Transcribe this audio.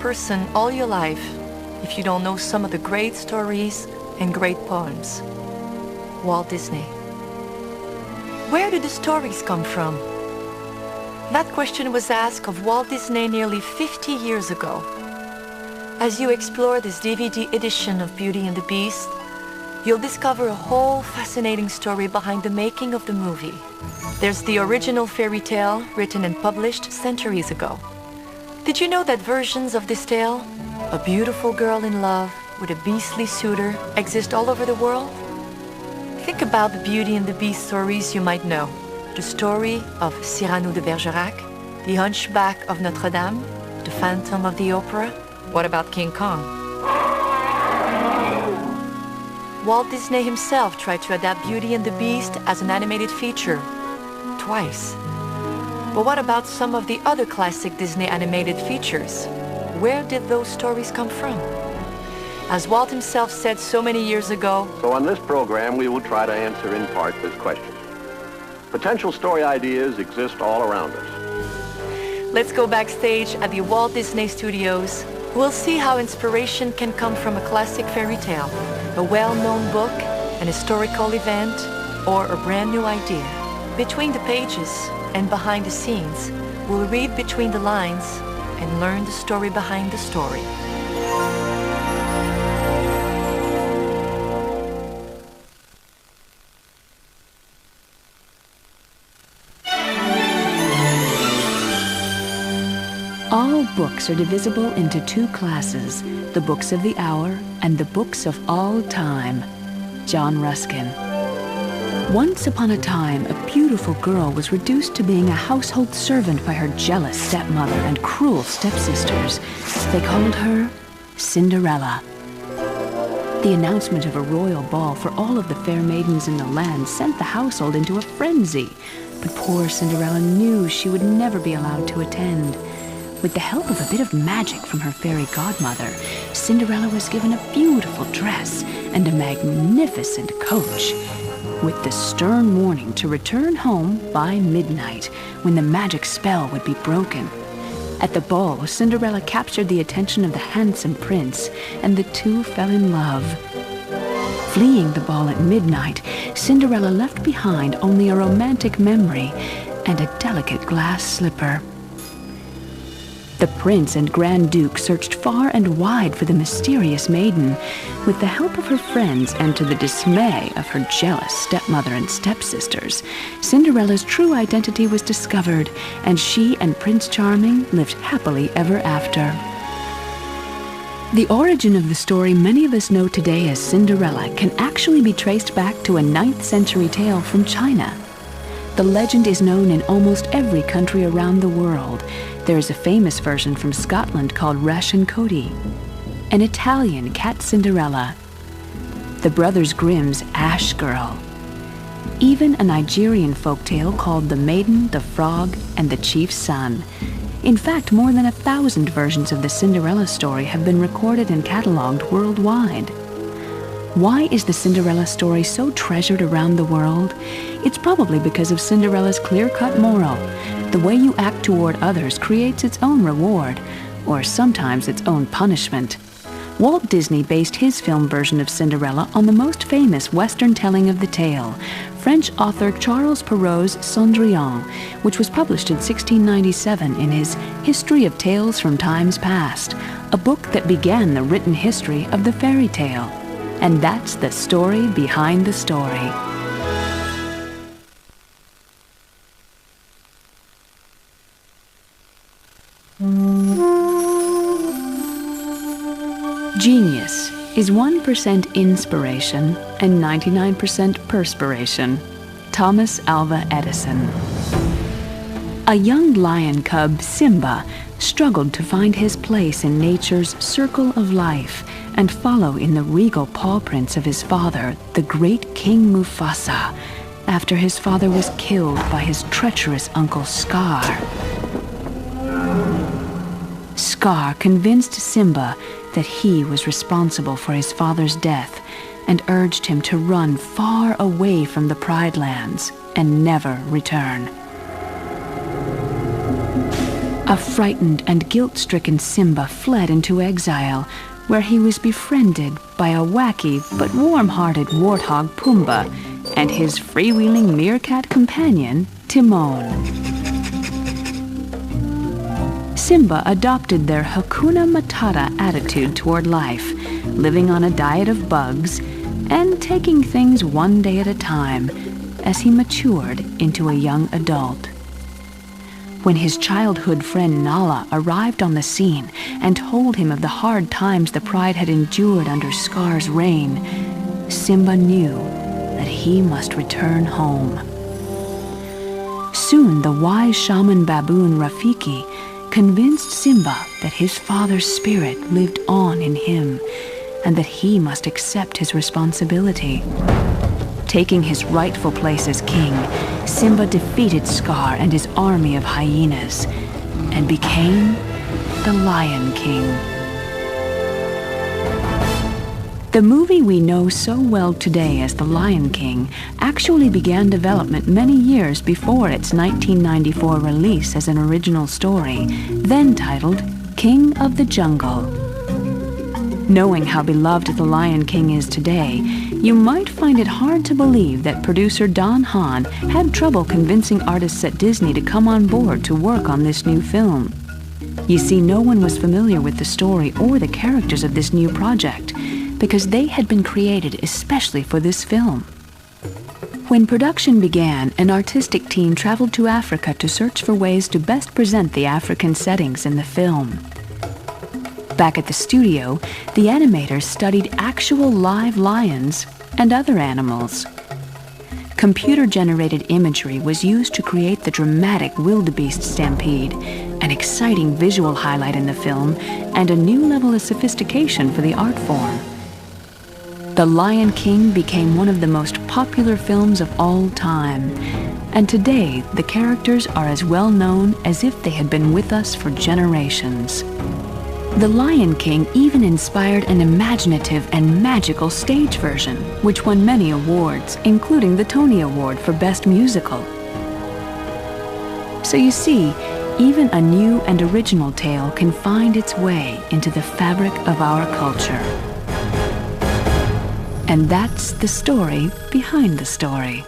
person all your life if you don't know some of the great stories and great poems. Walt Disney. Where do the stories come from? That question was asked of Walt Disney nearly 50 years ago. As you explore this DVD edition of Beauty and the Beast, you'll discover a whole fascinating story behind the making of the movie. There's the original fairy tale written and published centuries ago. Did you know that versions of this tale, a beautiful girl in love with a beastly suitor, exist all over the world? Think about the Beauty and the Beast stories you might know. The story of Cyrano de Bergerac, the Hunchback of Notre Dame, the Phantom of the Opera. What about King Kong? Walt Disney himself tried to adapt Beauty and the Beast as an animated feature, twice. But what about some of the other classic Disney animated features? Where did those stories come from? As Walt himself said so many years ago, so on this program, we will try to answer in part this question. Potential story ideas exist all around us. Let's go backstage at the Walt Disney Studios. We'll see how inspiration can come from a classic fairy tale, a well-known book, an historical event, or a brand new idea. Between the pages and behind the scenes, we'll read between the lines and learn the story behind the story. All books are divisible into two classes, the books of the hour and the books of all time. John Ruskin. Once upon a time, a beautiful girl was reduced to being a household servant by her jealous stepmother and cruel stepsisters. They called her Cinderella. The announcement of a royal ball for all of the fair maidens in the land sent the household into a frenzy. But poor Cinderella knew she would never be allowed to attend. With the help of a bit of magic from her fairy godmother, Cinderella was given a beautiful dress and a magnificent coach, with the stern warning to return home by midnight, when the magic spell would be broken. At the ball, Cinderella captured the attention of the handsome prince, and the two fell in love. Fleeing the ball at midnight, Cinderella left behind only a romantic memory and a delicate glass slipper. The prince and Grand Duke searched far and wide for the mysterious maiden. With the help of her friends and to the dismay of her jealous stepmother and stepsisters, Cinderella's true identity was discovered, and she and Prince Charming lived happily ever after. The origin of the story many of us know today as Cinderella can actually be traced back to a 9th century tale from China. The legend is known in almost every country around the world. There is a famous version from Scotland called Rashen Coady, an Italian Cat Cinderella, the Brothers Grimm's Ash Girl, even a Nigerian folktale called The Maiden, the Frog, and the Chief's Son. In fact, more than 1,000 versions of the Cinderella story have been recorded and catalogued worldwide. Why is the Cinderella story so treasured around the world? It's probably because of Cinderella's clear-cut moral. The way you act toward others creates its own reward, or sometimes its own punishment. Walt Disney based his film version of Cinderella on the most famous Western telling of the tale, French author Charles Perrault's Cendrillon, which was published in 1697 in his History of Tales from Times Past, a book that began the written history of the fairy tale. And that's the story behind the story. Genius is 1% inspiration and 99% perspiration. Thomas Alva Edison. A young lion cub, Simba, struggled to find his place in nature's circle of life and follow in the regal paw prints of his father, the great King Mufasa, after his father was killed by his treacherous uncle Scar. Scar convinced Simba that he was responsible for his father's death and urged him to run far away from the Pride Lands and never return. A frightened and guilt-stricken Simba fled into exile, where he was befriended by a wacky but warm-hearted warthog Pumbaa and his freewheeling meerkat companion Timon. Simba adopted their Hakuna Matata attitude toward life, living on a diet of bugs and taking things one day at a time as he matured into a young adult. When his childhood friend Nala arrived on the scene and told him of the hard times the pride had endured under Scar's reign, Simba knew that he must return home. Soon the wise shaman baboon Rafiki convinced Simba that his father's spirit lived on in him and that he must accept his responsibility. Taking his rightful place as king, Simba defeated Scar and his army of hyenas and became the Lion King. The movie we know so well today as The Lion King actually began development many years before its 1994 release as an original story, then titled King of the Jungle. Knowing how beloved The Lion King is today, you might find it hard to believe that producer Don Hahn had trouble convincing artists at Disney to come on board to work on this new film. You see, no one was familiar with the story or the characters of this new project, because they had been created especially for this film. When production began, an artistic team traveled to Africa to search for ways to best present the African settings in the film. Back at the studio, the animators studied actual live lions and other animals. Computer-generated imagery was used to create the dramatic wildebeest stampede, an exciting visual highlight in the film, and a new level of sophistication for the art form. The Lion King became one of the most popular films of all time, and today the characters are as well known as if they had been with us for generations. The Lion King even inspired an imaginative and magical stage version, which won many awards, including the Tony Award for Best Musical. So you see, even a new and original tale can find its way into the fabric of our culture. And that's the story behind the story.